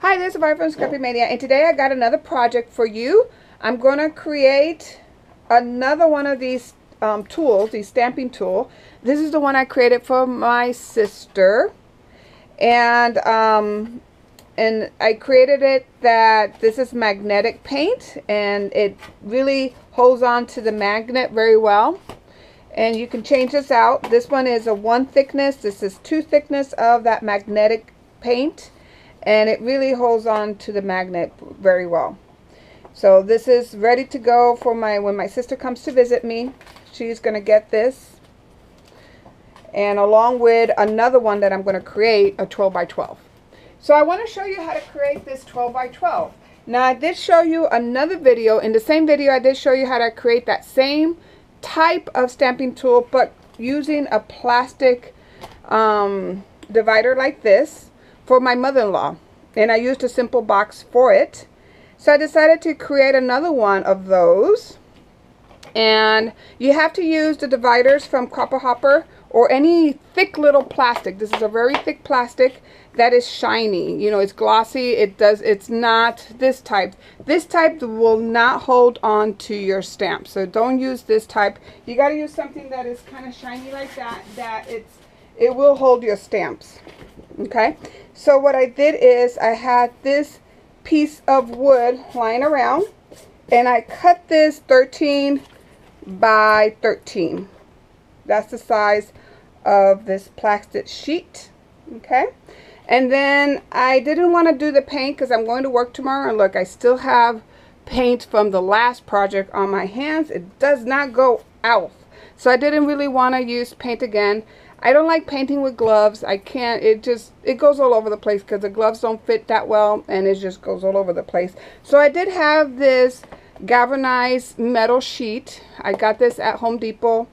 Hi, this is Barbara from Scrappy Mania, and today I got another project for you. I'm going to create another one of these tools, the stamping tool. This is the one I created for my sister, and I created it that this is magnetic paint, and it really holds on to the magnet very well. And you can change this out. This one is a 1 thickness. This is 2 thickness of that magnetic paint. And it really holds on to the magnet very well. So this is ready to go for when my sister comes to visit me. She's going to get this. And along with another one that I'm going to create, a 12 by 12. So I want to show you how to create this 12 by 12. Now I did show you another video. In the same video I did show you how to create that same type of stamping tool, but using a plastic divider like this for my mother-in-law, and I used a simple box for it. So I decided to create another one of those, and you have to use the dividers from Copper Hopper or any thick little plastic. This is a very thick plastic that is shiny, you know, it's glossy. It's not this type. This type will not hold on to your stamp, so don't use this type. You got to use something that is kind of shiny like that it will hold your stamps. Okay, so what I did is I had this piece of wood lying around, and I cut this 13 by 13. That's the size of this plastic sheet. Okay, and then I didn't want to do the paint because I'm going to work tomorrow, and look, I still have paint from the last project on my hands. It does not go out, so I didn't really want to use paint again. I don't like painting with gloves. I can't, it goes all over the place because the gloves don't fit that well, and it just goes all over the place. So I did have this galvanized metal sheet. I got this at Home Depot.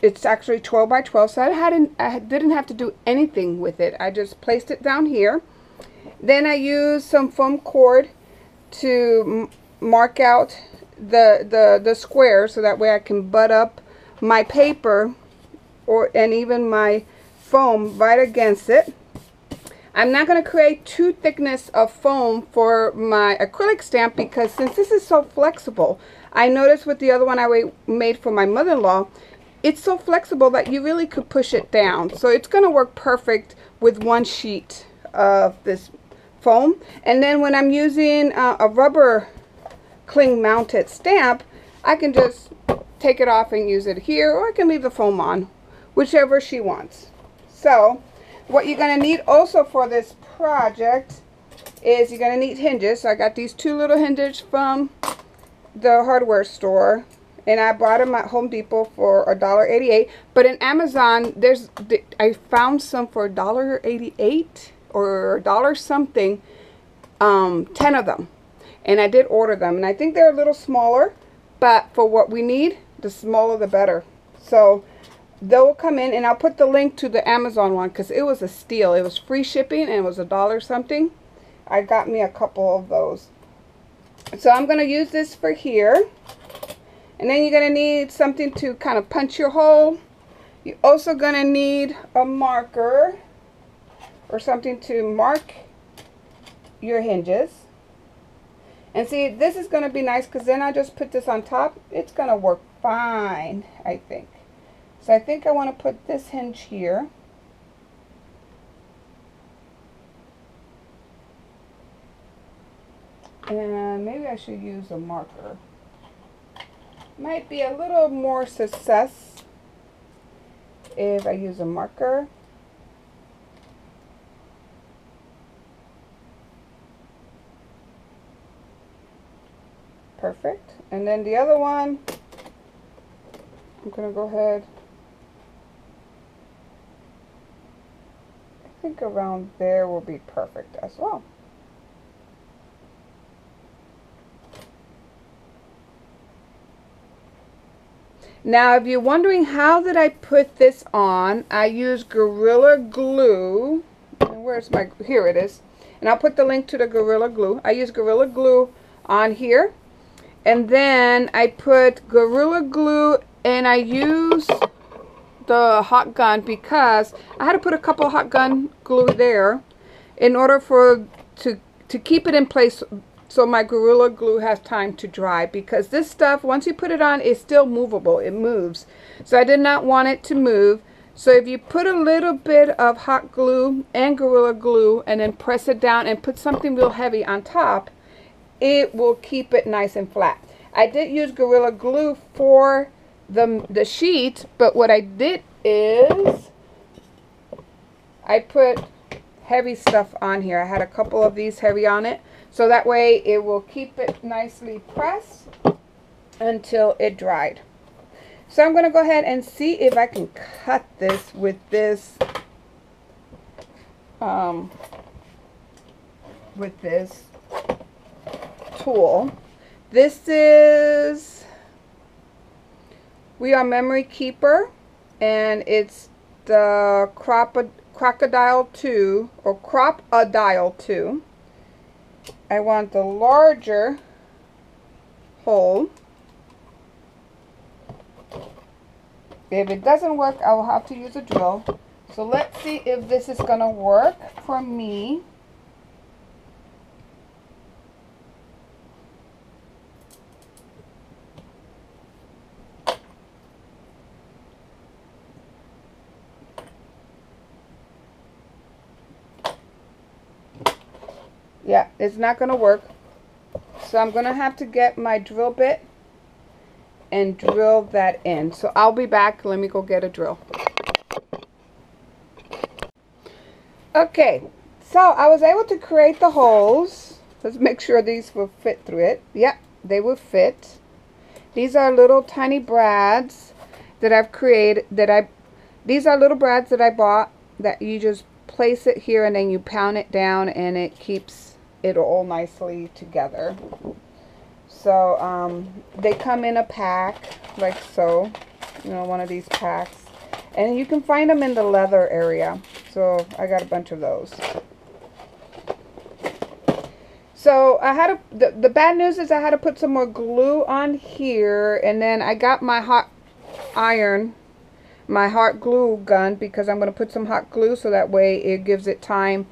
It's actually 12 by 12, so I didn't have to do anything with it. I just placed it down here. Then I used some foam cord to mark out the square, so that way I can butt up my paper and even my foam right against it. I'm not going to create 2 thickness of foam for my acrylic stamp because since this is so flexible, I noticed with the other one I made for my mother-in-law, it's so flexible that you really could push it down. So it's going to work perfect with 1 sheet of this foam. And then when I'm using a rubber cling mounted stamp, I can just take it off and use it here, or I can leave the foam on, whichever she wants. So what you're going to need also for this project is you're going to need hinges. So I got these 2 little hinges from the hardware store, and I bought them at Home Depot for $1.88. But in Amazon, I found some for $1.88 or $1 something, 10 of them. And I did order them, and I think they're a little smaller, but for what we need, the smaller the better. So they'll come in, and I'll put the link to the Amazon one because it was a steal. It was free shipping, and it was $1 something. I got me a couple of those. So I'm going to use this for here. And then you're going to need something to kind of punch your hole. You're also going to need a marker or something to mark your hinges. And see, this is going to be nice because then I just put this on top. It's going to work fine, I think. So I think I want to put this hinge here. And maybe I should use a marker. Might be a little more success if I use a marker. Perfect. And then the other one, I'm going to go ahead, I think around there will be perfect as well. Now, if you're wondering how did I put this on, I used Gorilla Glue. And where's my, here it is. And I'll put the link to the Gorilla Glue. I use Gorilla Glue on here. And then I put Gorilla Glue, and I use the hot gun because I had to put a couple hot gun glue there in order for to to keep it in place so my Gorilla Glue has time to dry, because this stuff, once you put it on, is still movable. It moves. So I did not want it to move. So if you put a little bit of hot glue and Gorilla Glue and then press it down and put something real heavy on top, it will keep it nice and flat. I did use Gorilla Glue for the sheet, but what I did is I put heavy stuff on here. I had a couple of these heavy on it, so that way it will keep it nicely pressed until it dried. So I'm going to go ahead and see if I can cut this with this tool. This is We Are Memory Keeper, and it's the Crocodile 2 or Crop-A-Dial 2. I want the larger hole. If it doesn't work, I will have to use a drill. So let's see if this is going to work for me. Yeah, it's not going to work. So I'm going to have to get my drill bit and drill that in. So I'll be back. Let me go get a drill. Okay, so I was able to create the holes. Let's make sure these will fit through it. Yep, they will fit. These are little tiny brads that I've created. These are little brads that I bought, that you just place it here and then you pound it down and it keeps it all nicely together. So they come in a pack like so, you know, one of these packs, and you can find them in the leather area. So I got a bunch of those. So I had to, the bad news is I had to put some more glue on here, and then I got my hot iron, my hot glue gun, because I'm going to put some hot glue so that way it gives it time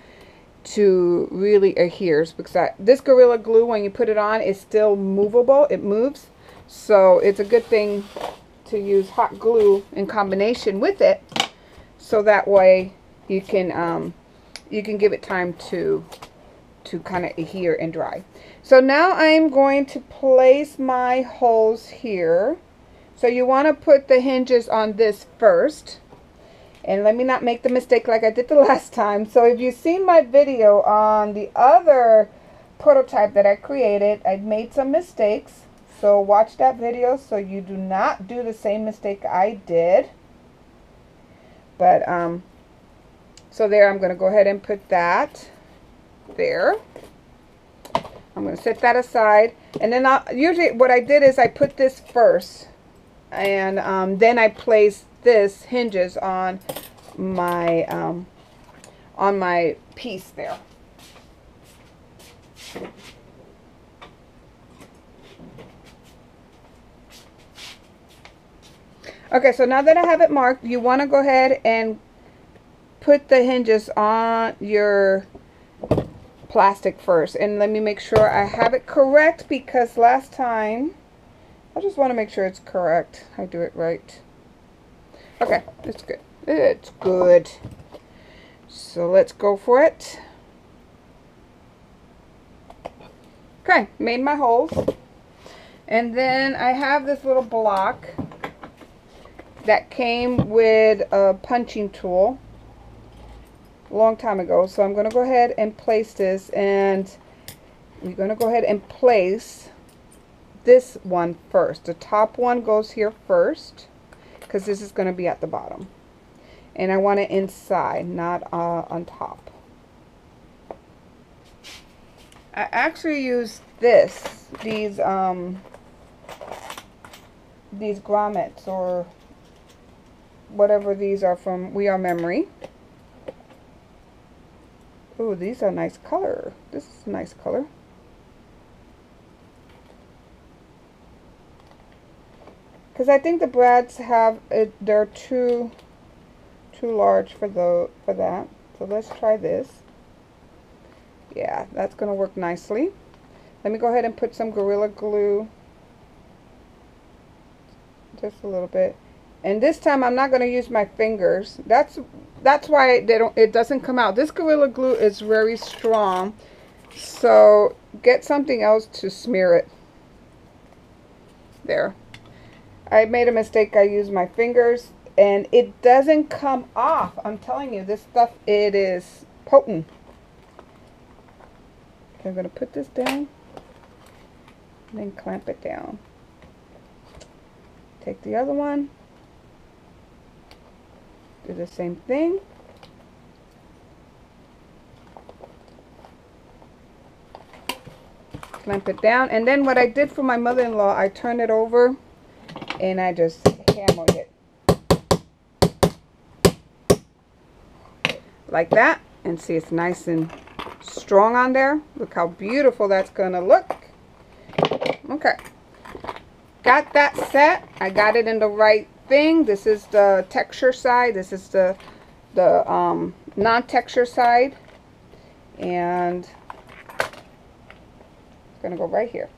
to really adhere, because this Gorilla Glue, when you put it on, is still movable. It moves, so it's a good thing to use hot glue in combination with it, so that way you can give it time to kind of adhere and dry. So now I'm going to place my holes here. So you want to put the hinges on this first. And let me not make the mistake like I did the last time. So if you've seen my video on the other prototype that I created, I made some mistakes. So watch that video so you do not do the same mistake I did. But, so there, I'm going to go ahead and put that there. I'm going to set that aside. And then usually what I did is I put this first. And then I place this hinges on my piece there. Okay, so now that I have it marked, you want to go ahead and put the hinges on your plastic first. And let me make sure I have it correct, because last time, I just want to make sure it's correct. I do it right. Okay, it's good. It's good. So let's go for it. Okay, made my holes. And then I have this little block that came with a punching tool a long time ago. So I'm going to go ahead and place this, and we're going to go ahead and place this one first. The top one goes here first, because this is going to be at the bottom, and I want it inside, not on top. I actually use these grommets, or whatever these are, from We Are Memory. Ooh, these are nice color. This is a nice color. Because I think the brads have they're too large for that. So let's try this. Yeah, that's going to work nicely. Let me go ahead and put some Gorilla Glue. Just a little bit. And this time I'm not going to use my fingers. That's why it doesn't come out. This Gorilla Glue is very strong. So get something else to smear it. There. I made a mistake. I used my fingers and it doesn't come off. I'm telling you, this stuff, it is potent. Okay, I'm going to put this down and then clamp it down. Take the other one. Do the same thing. Clamp it down. And then what I did for my mother-in-law, I turned it over and I just hammered it. Like that. And see, it's nice and strong on there. Look how beautiful that's going to look. Okay. Got that set. I got it in the right thing. This is the texture side. This is the non-texture side. And it's going to go right here.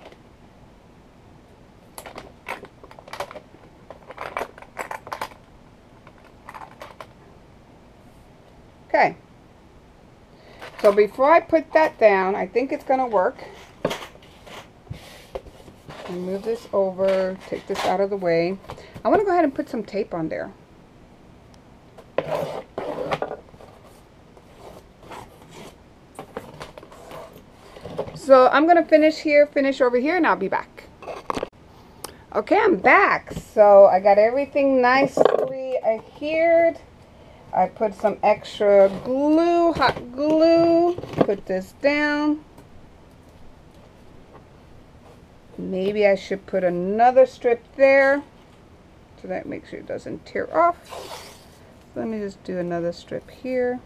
Okay. So before I put that down, I think it's going to work. Move this over, take this out of the way. I want to go ahead and put some tape on there. So I'm going to finish over here, and I'll be back. Okay, I'm back. So I got everything nicely adhered. I put some extra glue, hot glue, put this down. Maybe I should put another strip there so that makes sure it doesn't tear off. Let me just do another strip here.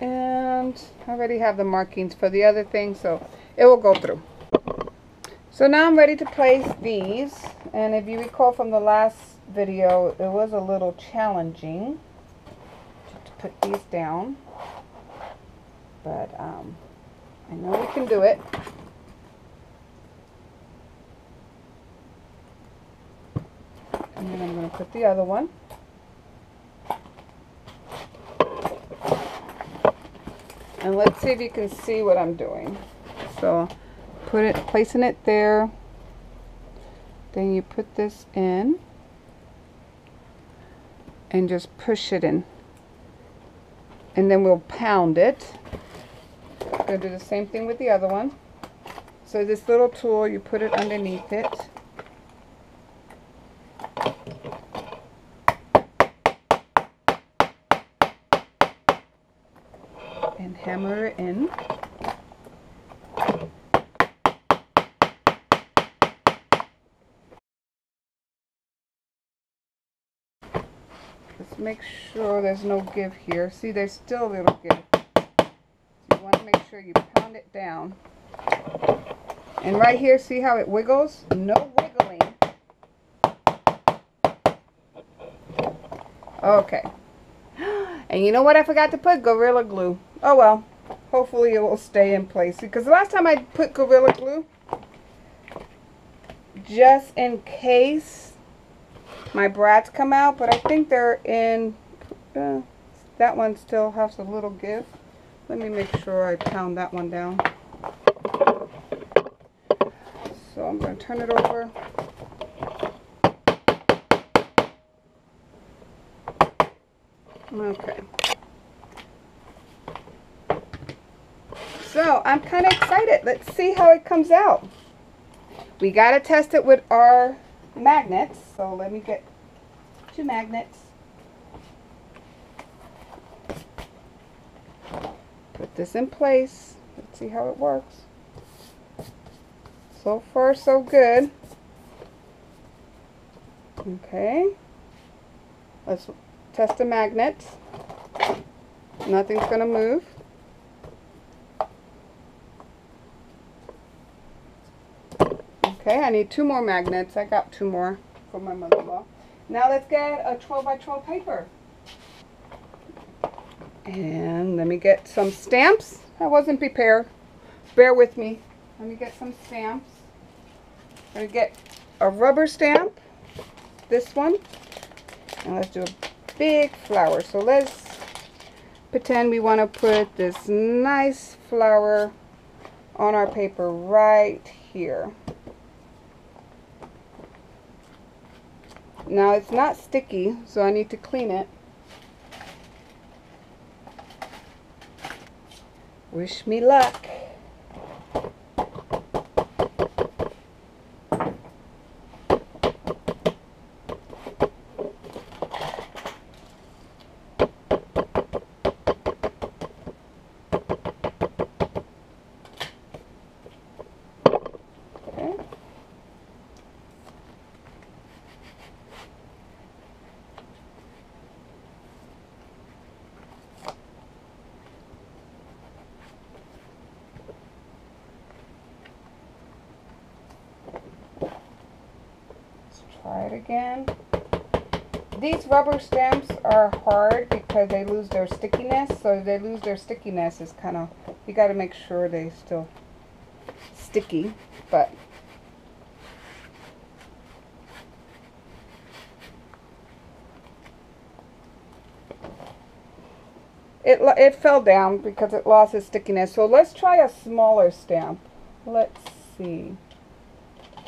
And I already have the markings for the other thing, so it will go through. So now I'm ready to place these. And if you recall from the last video, it was a little challenging to put these down. But I know we can do it. And then I'm going to put the other one. And let's see if you can see what I'm doing. So placing it there. Then you put this in and just push it in. And then we'll pound it. I'm going to do the same thing with the other one. So this little tool, you put it underneath it. And hammer it in. Let's make sure there's no give here. See, there's still a little give. So you want to make sure you pound it down. And right here, see how it wiggles? No wiggling. Okay. And you know what I forgot to put? Gorilla Glue. Oh well. Hopefully it will stay in place. Because the last time I put Gorilla Glue, just in case my brats come out, but I think they're in, that one still has a little give. Let me make sure I pound that one down. So I'm going to turn it over. Okay. So I'm kind of excited. Let's see how it comes out. We got to test it with our magnets. So let me get 2 magnets. Put this in place. Let's see how it works. So far, so good. Okay. Let's test the magnets. Nothing's going to move. Okay, I need 2 more magnets. I got 2 more for my mother-in-law. Now let's get a 12 by 12 paper. And let me get some stamps. I wasn't prepared. Bear with me. Let me get some stamps. I'm going to get a rubber stamp. This one. And let's do a big flower. So let's pretend we want to put this nice flower on our paper right here. Now it's not sticky, so I need to clean it. Wish me luck. Try it again. These rubber stamps are hard because they lose their stickiness. So if they lose their stickiness, it's kind of, you got to make sure they still sticky. But it fell down because it lost its stickiness. So let's try a smaller stamp. Let's see.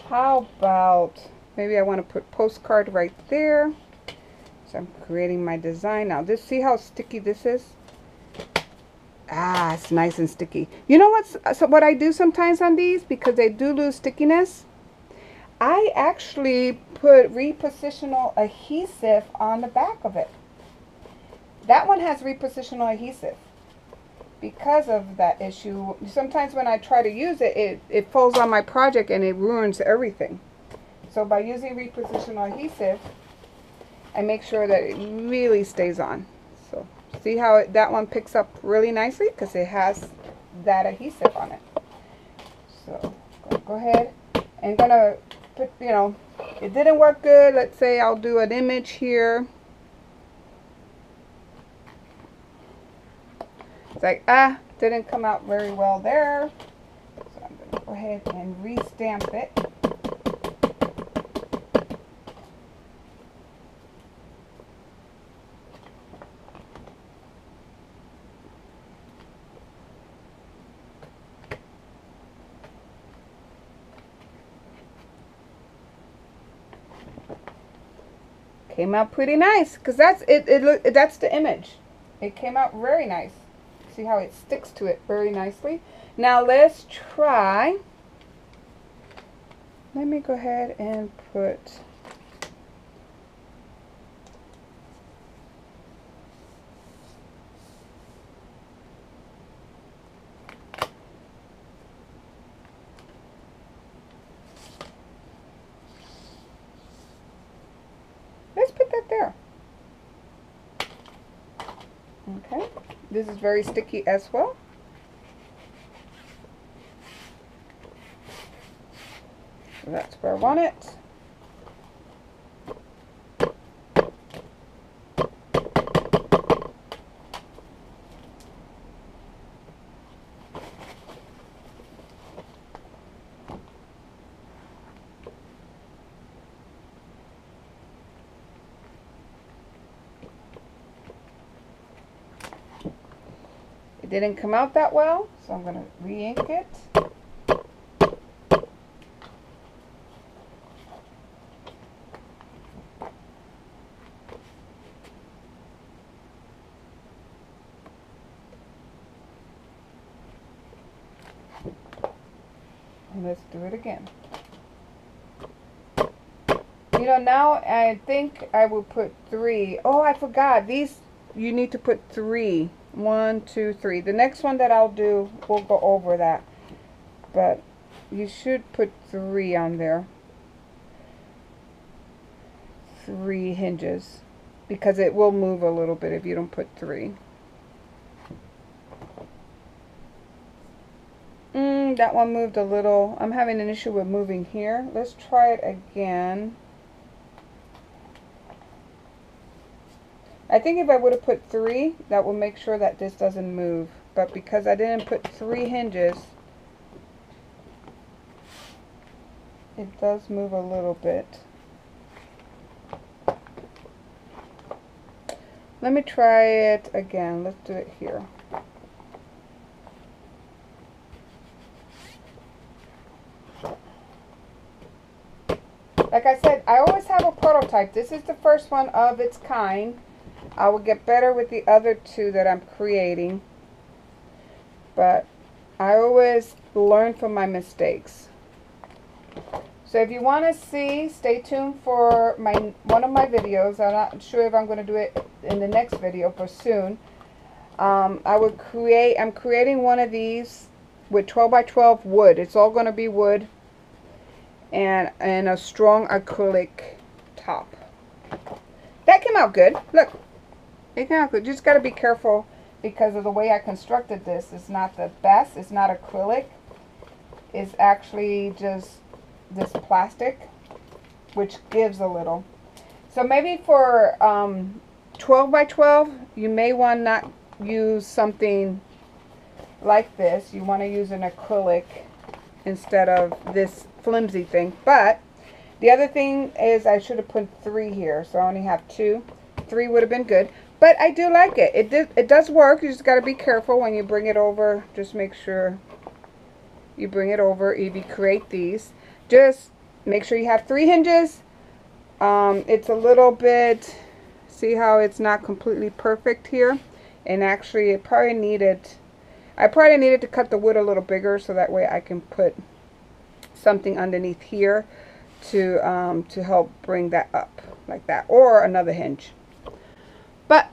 How about, maybe I want to put postcard right there. So I'm creating my design now. See how sticky this is? Ah, it's nice and sticky. You know what I do sometimes on these, because they do lose stickiness? I actually put repositional adhesive on the back of it. That one has repositional adhesive. Because of that issue, sometimes when I try to use it, it falls on my project and it ruins everything. So by using repositional adhesive, I make sure that it really stays on. So see how that one picks up really nicely because it has that adhesive on it. So go ahead and gonna put, you know, it didn't work good. Let's say I'll do an image here. It's like, didn't come out very well there. So I'm going to go ahead and re-stamp it. Came out pretty nice because that's it. That's the image. It came out very nice. See how it sticks to it very nicely. Now let's try. Let me go ahead and put that there. Okay. This is very sticky as well. So that's where I want it. It didn't come out that well, so I'm going to re-ink it. And let's do it again. You know, now I think I will put 3. Oh, I forgot. These, you need to put 3. 1, 2, 3. The next one that I'll do, we'll go over that. But you should put 3 on there. 3 hinges. Because it will move a little bit if you don't put 3. that one moved a little. I'm having an issue with moving here. Let's try it again. I think if I would have put 3, that will make sure that this doesn't move. But because I didn't put 3 hinges, it does move a little bit. Let me try it again. Let's do it here. Like I said, I always have a prototype. This is the first one of its kind. I will get better with the other 2 that I'm creating. But I always learn from my mistakes. So if you want to see, stay tuned for one of my videos. I'm not sure if I'm going to do it in the next video, but soon. I'm creating one of these with 12 by 12 wood. It's all going to be wood and a strong acrylic top. That came out good. Look, it came out good. Just got to be careful because of the way I constructed this. It's not the best. It's not acrylic. It's actually just this plastic, which gives a little. So maybe for 12 by 12, you may want not use something like this. You want to use an acrylic instead of this flimsy thing. But the other thing is I should have put 3 here, so I only have 2. 3 would have been good. But I do like it. It does work. You just got to be careful when you bring it over. Just make sure you bring it over if you create these. Just make sure you have 3 hinges. It's a little bit, see how it's not completely perfect here, and actually I probably needed to cut the wood a little bigger so that way I can put something underneath here to help bring that up like that, or another hinge. But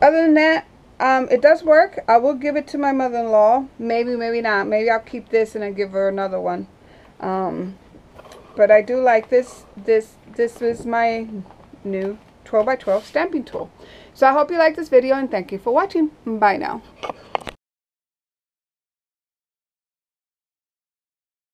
other than that, it does work. I will give it to my mother-in-law. Maybe, maybe not. Maybe I'll keep this and I give her another one. But I do like this. This is my new 12 by 12 stamping tool. So I hope you like this video and thank you for watching. Bye now.